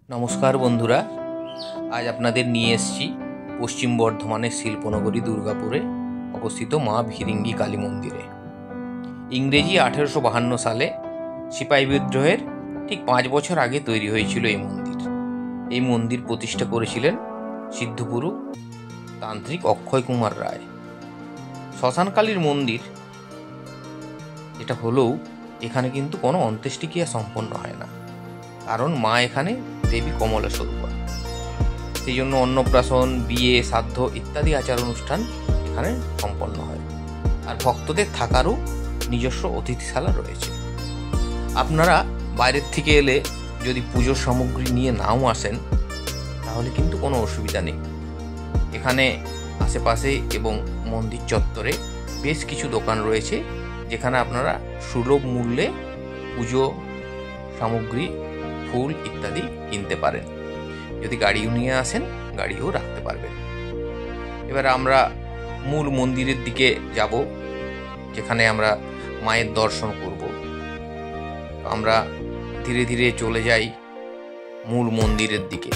নমস্কার বন্ধুরা, আজ আপনাদের নিয়ে এসেছি পশ্চিম বর্ধমানের শিল্পনগরী দুর্গাপুরে অবস্থিত মা ভিরিঙ্গি কালী মন্দিরে। ইংরেজি 1852 সালে সিপাহী বিদ্রোহের ঠিক 5 বছর আগে তৈরি হয়েছিল এই মন্দির। এই মন্দির প্রতিষ্ঠা করেছিলেন সিদ্ধপুরু তান্ত্রিক অক্ষয় কুমার রায়। শ্মশানকালীর মন্দির এটা হলেও এখানে কিন্তু কোনো অন্ত্যেষ্টিক্রিয়া সম্পন্ন হয় না, কারণ মা এখানে দেবী কমলা স্বরূপা। সেই জন্য অন্নপ্রাশন, বিয়ে, শ্রাদ্ধ ইত্যাদি আচার অনুষ্ঠান এখানে সম্পন্ন হয়। আর ভক্তদের থাকারও নিজস্ব অতিথিশালা রয়েছে। আপনারা বাইরের থেকে এলে যদি পুজোর সামগ্রী নিয়ে নাও আসেন তাহলে কিন্তু কোনো অসুবিধা নেই। এখানে আশেপাশে এবং মন্দির চত্বরে বেশ কিছু দোকান রয়েছে যেখানে আপনারা সুলভ মূল্যে পুজো সামগ্রী, ফুল ইত্যাদি কিনতে পারেন। যদি গাড়িও নিয়ে আসেন গাড়িও রাখতে পারবেন। এবার আমরা মূল মন্দিরের দিকে যাব, যেখানে আমরা মায়ের দর্শন করব। আমরা ধীরে ধীরে চলে যাই মূল মন্দিরের দিকে।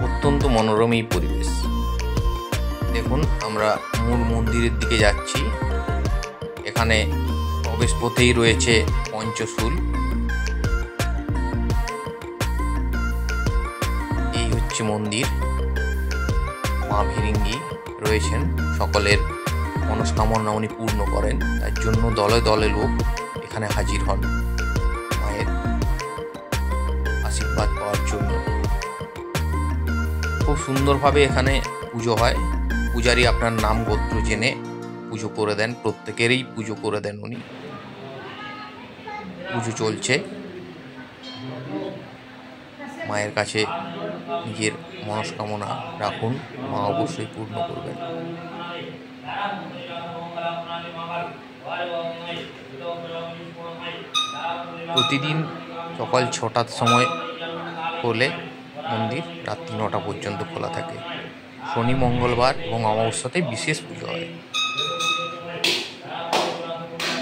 অত্যন্ত মনোরম এই পরিবেশ। দেখুন, আমরা মূল মন্দিরের দিকে যাচ্ছি। এখানে প্রবেশ পথেই রয়েছে পঞ্চশূল। এই হচ্ছে মন্দির। মা ভিরিঙ্গি রয়েছেন, সকলের মনস্কামনা উনি পূর্ণ করেন। তার জন্য দলে দলে লোক এখানে হাজির হন মায়ের আশীর্বাদ পাওয়ার জন্য। খুব সুন্দরভাবে এখানে পুজো হয়। পূজারী আপনার নাম গোত্র জেনে পুজো করে দেন, প্রত্যেকেরই পুজো করে দেন উনি। পুজো চলছে। মায়ের কাছে নিজের মনস্কামনা রাখুন, মা অবশ্যই পূর্ণ করবেন। প্রতিদিন সকাল 6টার সময় খোলে মন্দির, রাত্রি 9টা পর্যন্ত খোলা থাকে। শনি, মঙ্গলবার এবং অমাবস্যাতে বিশেষ পুজো হয়।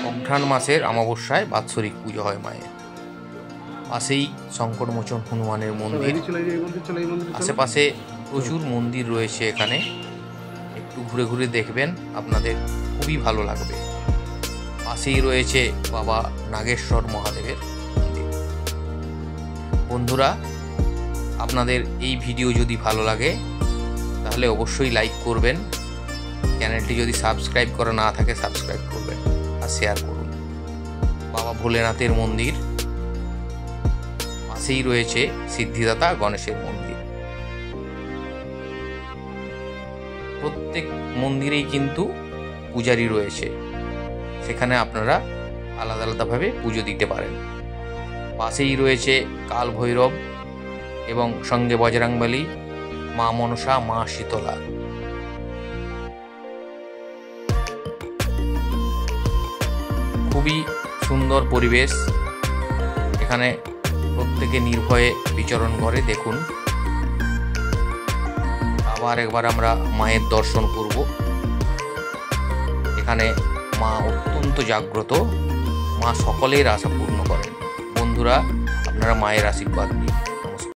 অঘ্রাণ মাসের অমাবস্যায় বাৎসরিক পুজো হয় মায়ের। পাশেই সংকটমোচন হনুমানের মন্দির। আশেপাশে প্রচুর মন্দির রয়েছে এখানে। একটু ঘুরে ঘুরে দেখবেন, আপনাদের খুবই ভালো লাগবে। পাশেই রয়েছে বাবা নাগেশ্বর মহাদেবের মন্দির। বন্ধুরা, আপনাদের এই ভিডিও যদি ভালো লাগে তাহলে অবশ্যই লাইক করবেন। চ্যানেলটি যদি সাবস্ক্রাইব করা না থাকে সাবস্ক্রাইব করবেন আর শেয়ার করুন। বাবা ভোলেনাথের মন্দির। পাশেই রয়েছে সিদ্ধিদাতা গণেশের মন্দির। প্রত্যেক মন্দিরেই কিন্তু পূজারী রয়েছে, সেখানে আপনারা আলাদা আলাদাভাবে পুজো দিতে পারেন। পাশেই রয়েছে কাল ভৈরব এবং সঙ্গে বজরংবলী, মা মনসা, মা শীতলা। খুবই সুন্দর পরিবেশ। এখানে প্রত্যেকে নির্ভয়ে বিচরণ করে। দেখুন, আবার একবার আমরা মায়ের দর্শন করব। এখানে মা অত্যন্ত জাগ্রত, মা সকলের আশা পূর্ণ করেন। বন্ধুরা, আপনারা মায়ের আশীর্বাদ নিন।